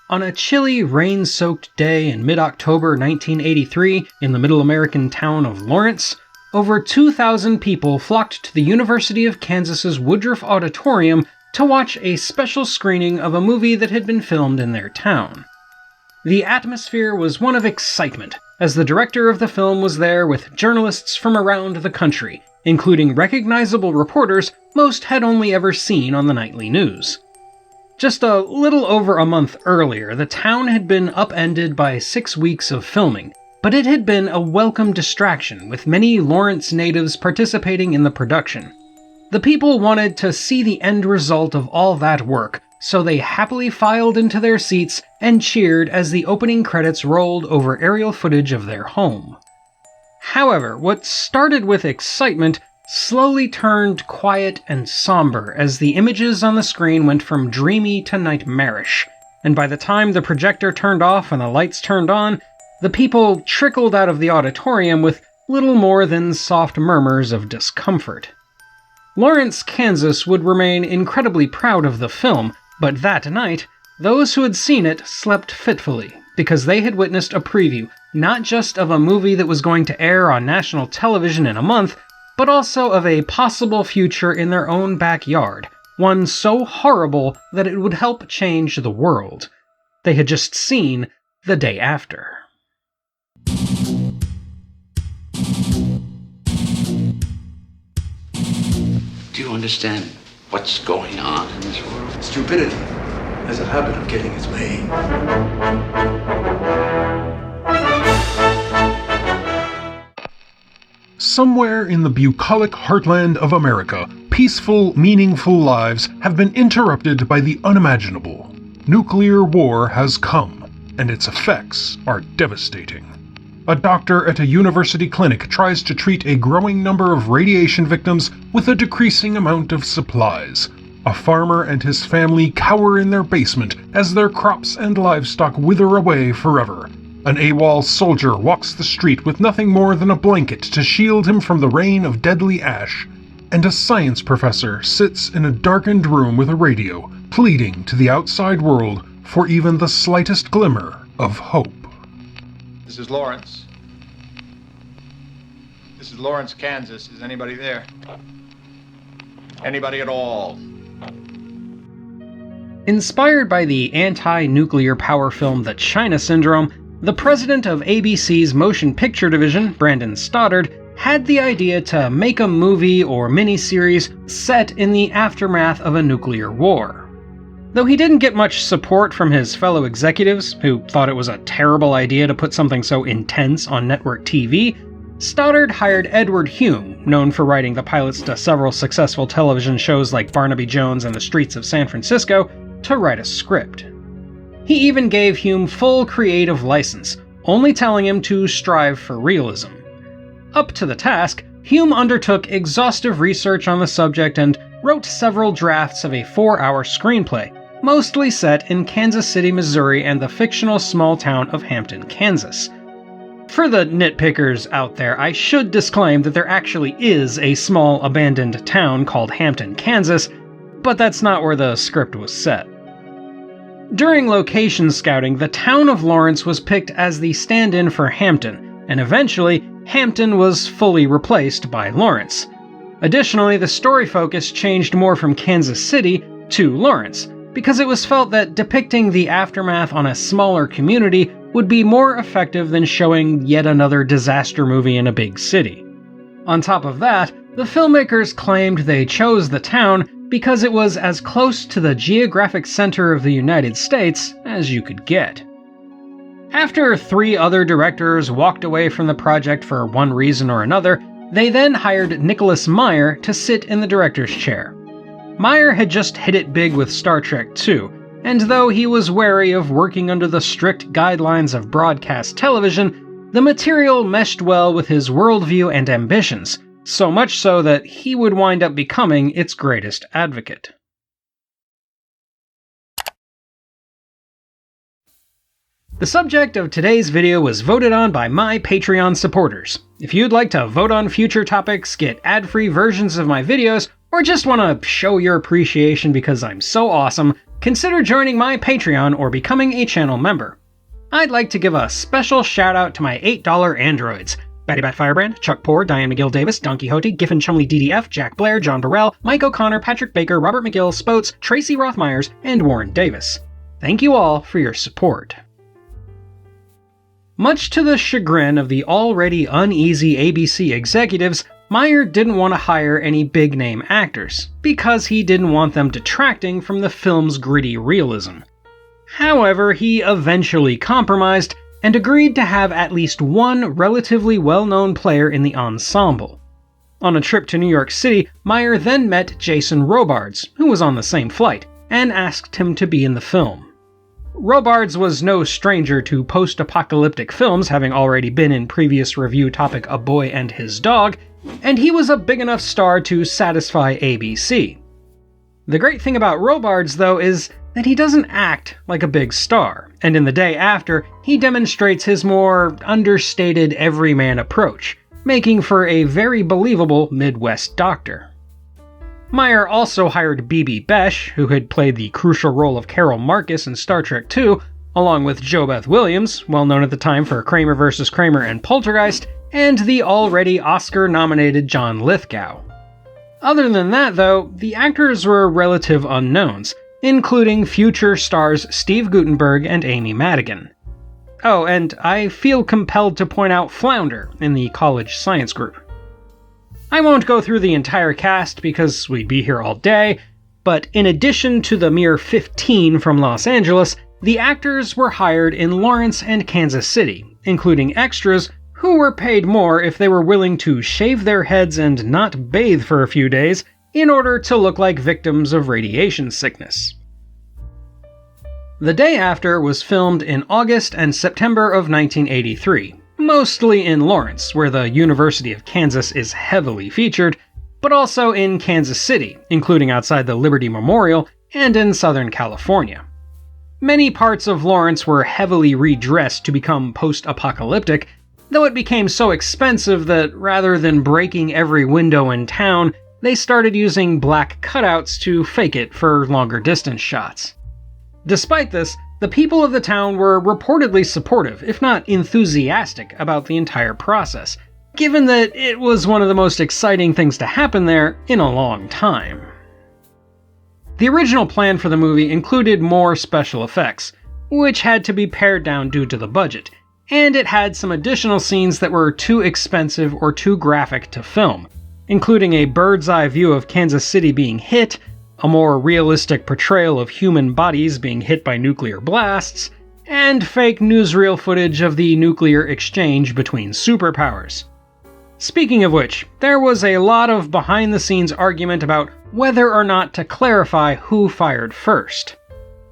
On a chilly, rain-soaked day in mid-October 1983 in the middle American town of Lawrence, over 2,000 people flocked to the University of Kansas's Woodruff Auditorium to watch a special screening of a movie that had been filmed in their town. The atmosphere was one of excitement, as the director of the film was there with journalists from around the country, including recognizable reporters most had only ever seen on the nightly news. Just a little over a month earlier, the town had been upended by 6 weeks of filming, but it had been a welcome distraction, with many Lawrence natives participating in the production. The people wanted to see the end result of all that work, so they happily filed into their seats and cheered as the opening credits rolled over aerial footage of their home. However, what started with excitement slowly turned quiet and somber as the images on the screen went from dreamy to nightmarish, and by the time the projector turned off and the lights turned on, the people trickled out of the auditorium with little more than soft murmurs of discomfort. Lawrence, Kansas would remain incredibly proud of the film, but that night, those who had seen it slept fitfully, because they had witnessed a preview, not just of a movie that was going to air on national television in a month, but also of a possible future in their own backyard, one so horrible that it would help change the world. They had just seen The Day After. Do you understand what's going on in this world? Stupidity has a habit of getting its way. Somewhere in the bucolic heartland of America, peaceful, meaningful lives have been interrupted by the unimaginable. Nuclear war has come, and its effects are devastating. A doctor at a university clinic tries to treat a growing number of radiation victims with a decreasing amount of supplies. A farmer and his family cower in their basement as their crops and livestock wither away forever. An AWOL soldier walks the street with nothing more than a blanket to shield him from the rain of deadly ash. And a science professor sits in a darkened room with a radio, pleading to the outside world for even the slightest glimmer of hope. This is Lawrence. This is Lawrence, Kansas. Is anybody there? Anybody at all? Inspired by the anti-nuclear power film The China Syndrome, the president of ABC's motion picture division, Brandon Stoddard, had the idea to make a movie or miniseries set in the aftermath of a nuclear war. Though he didn't get much support from his fellow executives, who thought it was a terrible idea to put something so intense on network TV, Stoddard hired Edward Hume, known for writing the pilots to several successful television shows like Barnaby Jones and the Streets of San Francisco, to write a script. He even gave Hume full creative license, only telling him to strive for realism. Up to the task, Hume undertook exhaustive research on the subject and wrote several drafts of a 4-hour screenplay, mostly set in Kansas City, Missouri and the fictional small town of Hampton, Kansas. For the nitpickers out there, I should disclaim that there actually is a small abandoned town called Hampton, Kansas, but that's not where the script was set. During location scouting, the town of Lawrence was picked as the stand-in for Hampton, and eventually, Hampton was fully replaced by Lawrence. Additionally, the story focus changed more from Kansas City to Lawrence, because it was felt that depicting the aftermath on a smaller community would be more effective than showing yet another disaster movie in a big city. On top of that, the filmmakers claimed they chose the town because it was as close to the geographic center of the United States as you could get. After 3 other directors walked away from the project for one reason or another, they then hired Nicholas Meyer to sit in the director's chair. Meyer had just hit it big with Star Trek II, and though he was wary of working under the strict guidelines of broadcast television, the material meshed well with his worldview and ambitions, so much so that he would wind up becoming its greatest advocate. The subject of today's video was voted on by my Patreon supporters. If you'd like to vote on future topics, get ad-free versions of my videos, or just want to show your appreciation because I'm so awesome, consider joining my Patreon or becoming a channel member. I'd like to give a special shout out to my $8 androids: Batty Bat Firebrand, Chuck Poor, Diane McGill Davis, Don Quixote, Giffen Chumley DDF, Jack Blair, John Burrell, Mike O'Connor, Patrick Baker, Robert McGill, Spoats, Tracy Rothmyers, and Warren Davis. Thank you all for your support. Much to the chagrin of the already uneasy ABC executives, Meyer didn't want to hire any big-name actors, because he didn't want them detracting from the film's gritty realism. However, he eventually compromised and agreed to have at least one relatively well-known player in the ensemble. On a trip to New York City, Meyer then met Jason Robards, who was on the same flight, and asked him to be in the film. Robards was no stranger to post-apocalyptic films, having already been in previous review topic A Boy and His Dog, and he was a big enough star to satisfy ABC. The great thing about Robards, though, is that he doesn't act like a big star, and in The Day After, he demonstrates his more understated everyman approach, making for a very believable Midwest doctor. Meyer also hired Bibi Besh, who had played the crucial role of Carol Marcus in Star Trek II, along with JoBeth Williams, well known at the time for Kramer vs. Kramer and Poltergeist, and the already Oscar-nominated John Lithgow. Other than that, though, the actors were relative unknowns, including future stars Steve Guttenberg and Amy Madigan. Oh, and I feel compelled to point out Flounder in the college science group. I won't go through the entire cast because we'd be here all day, but in addition to the mere 15 from Los Angeles, the actors were hired in Lawrence and Kansas City, including extras who were paid more if they were willing to shave their heads and not bathe for a few days in order to look like victims of radiation sickness. The Day After was filmed in August and September of 1983, mostly in Lawrence, where the University of Kansas is heavily featured, but also in Kansas City, including outside the Liberty Memorial, and in Southern California. Many parts of Lawrence were heavily redressed to become post-apocalyptic, though it became so expensive that rather than breaking every window in town, they started using black cutouts to fake it for longer distance shots. Despite this, the people of the town were reportedly supportive, if not enthusiastic, about the entire process, given that it was one of the most exciting things to happen there in a long time. The original plan for the movie included more special effects, which had to be pared down due to the budget, and it had some additional scenes that were too expensive or too graphic to film, including a bird's-eye view of Kansas City being hit, a more realistic portrayal of human bodies being hit by nuclear blasts, and fake newsreel footage of the nuclear exchange between superpowers. Speaking of which, there was a lot of behind-the-scenes argument about whether or not to clarify who fired first.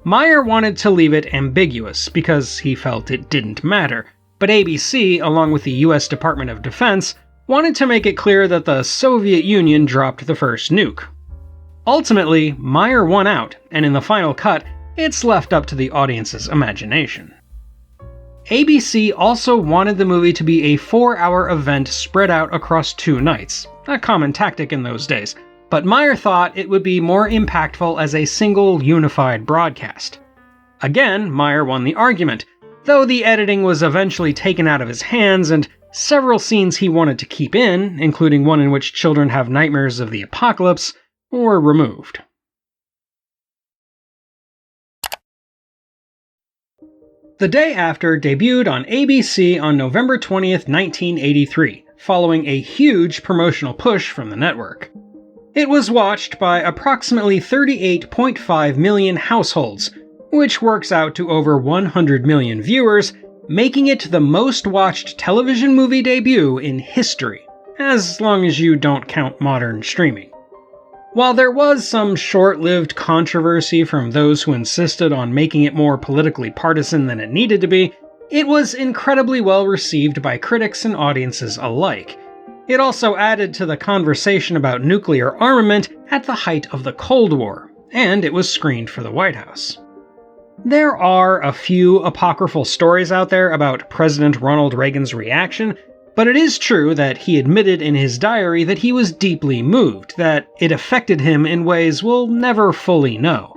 Meyer wanted to leave it ambiguous because he felt it didn't matter, but ABC, along with the US Department of Defense, wanted to make it clear that the Soviet Union dropped the first nuke. Ultimately, Meyer won out, and in the final cut, it's left up to the audience's imagination. ABC also wanted the movie to be a 4-hour event spread out across 2 nights, a common tactic in those days, but Meyer thought it would be more impactful as a single, unified broadcast. Again, Meyer won the argument, though the editing was eventually taken out of his hands and several scenes he wanted to keep in, including one in which children have nightmares of the apocalypse, were removed. The Day After debuted on ABC on November 20th, 1983, following a huge promotional push from the network. It was watched by approximately 38.5 million households, which works out to over 100 million viewers, making it the most watched television movie debut in history, as long as you don't count modern streaming. While there was some short-lived controversy from those who insisted on making it more politically partisan than it needed to be, it was incredibly well received by critics and audiences alike. It also added to the conversation about nuclear armament at the height of the Cold War, and it was screened for the White House. There are a few apocryphal stories out there about President Ronald Reagan's reaction, But it is true that he admitted in his diary that he was deeply moved, that it affected him in ways we'll never fully know.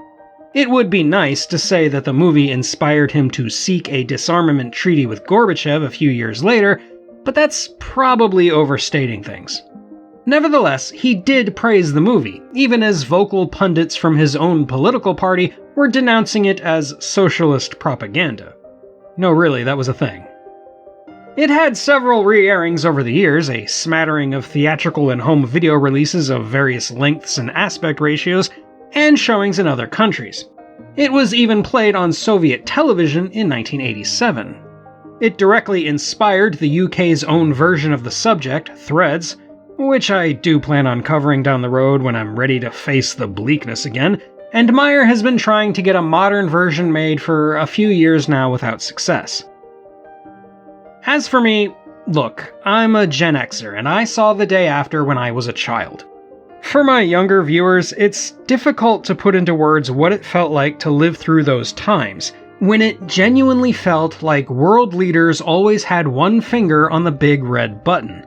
It would be nice to say that the movie inspired him to seek a disarmament treaty with Gorbachev a few years later, but that's probably overstating things. Nevertheless, he did praise the movie, even as vocal pundits from his own political party were denouncing it as socialist propaganda. No, really, that was a thing. It had several re-airings over the years, a smattering of theatrical and home video releases of various lengths and aspect ratios, and showings in other countries. It was even played on Soviet television in 1987. It directly inspired the UK's own version of the subject, Threads, which I do plan on covering down the road when I'm ready to face the bleakness again, and Meyer has been trying to get a modern version made for a few years now without success. As for me, look, I'm a Gen Xer, and I saw The Day After when I was a child. For my younger viewers, it's difficult to put into words what it felt like to live through those times, when it genuinely felt like world leaders always had one finger on the big red button.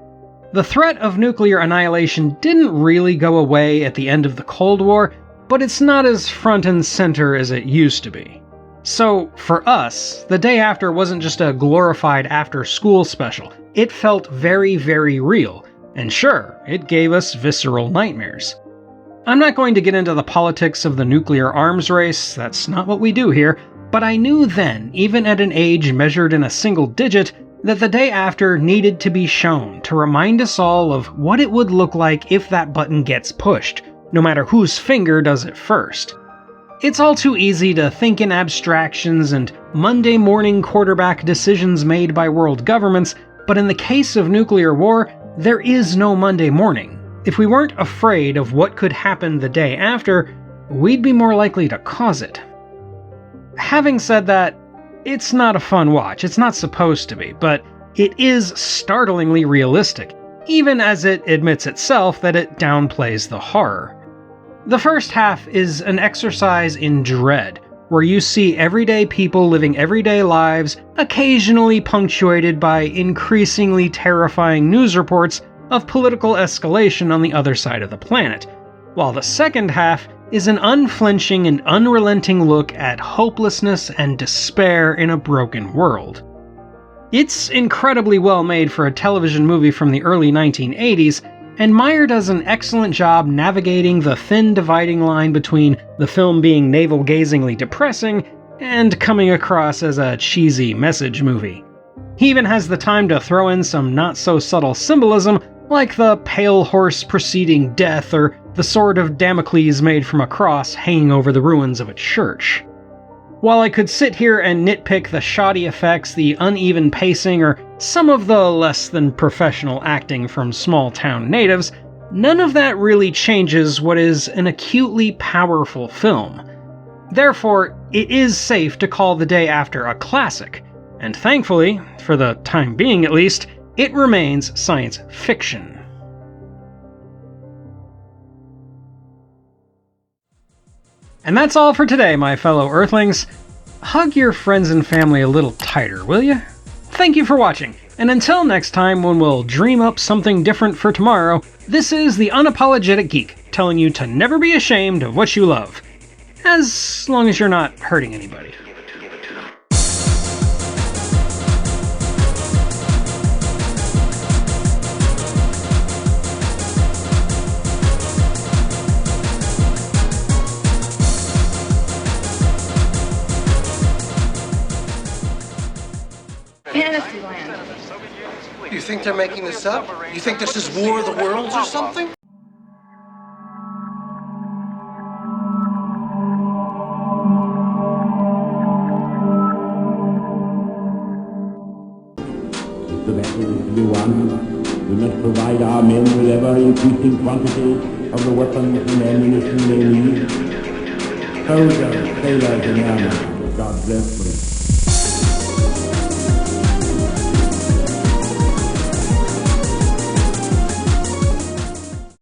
The threat of nuclear annihilation didn't really go away at the end of the Cold War, but it's not as front and center as it used to be. So, for us, The Day After wasn't just a glorified after-school special. It felt very, very real, and sure, it gave us visceral nightmares. I'm not going to get into the politics of the nuclear arms race, that's not what we do here, but I knew then, even at an age measured in a single digit, that The Day After needed to be shown to remind us all of what it would look like if that button gets pushed, no matter whose finger does it first. It's all too easy to think in abstractions and Monday morning quarterback decisions made by world governments, but in the case of nuclear war, there is no Monday morning. If we weren't afraid of what could happen the day after, we'd be more likely to cause it. Having said that, it's not a fun watch, it's not supposed to be, but it is startlingly realistic, even as it admits itself that it downplays the horror. The first half is an exercise in dread, where you see everyday people living everyday lives, occasionally punctuated by increasingly terrifying news reports of political escalation on the other side of the planet, while the second half is an unflinching and unrelenting look at hopelessness and despair in a broken world. It's incredibly well made for a television movie from the early 1980s, and Meyer does an excellent job navigating the thin dividing line between the film being navel-gazingly depressing and coming across as a cheesy message movie. He even has the time to throw in some not-so-subtle symbolism, like the pale horse preceding death or the sword of Damocles made from a cross hanging over the ruins of a church. While I could sit here and nitpick the shoddy effects, the uneven pacing, or some of the less than professional acting from small-town natives, none of that really changes what is an acutely powerful film. Therefore, it is safe to call The Day After a classic, and thankfully, for the time being at least, it remains science fiction. And that's all for today, my fellow Earthlings. Hug your friends and family a little tighter, will you? Thank you for watching, and until next time when we'll dream up something different for tomorrow, this is the Unapologetic Geek, telling you to never be ashamed of what you love. As long as you're not hurting anybody. Fantasyland. You think they're making this up? You think this is War of the Worlds or something? If the battle is to be won, we must provide our men with ever-increasing quantities of the weapons and ammunition they need. Soldiers, sailors, and airmen, God bless them.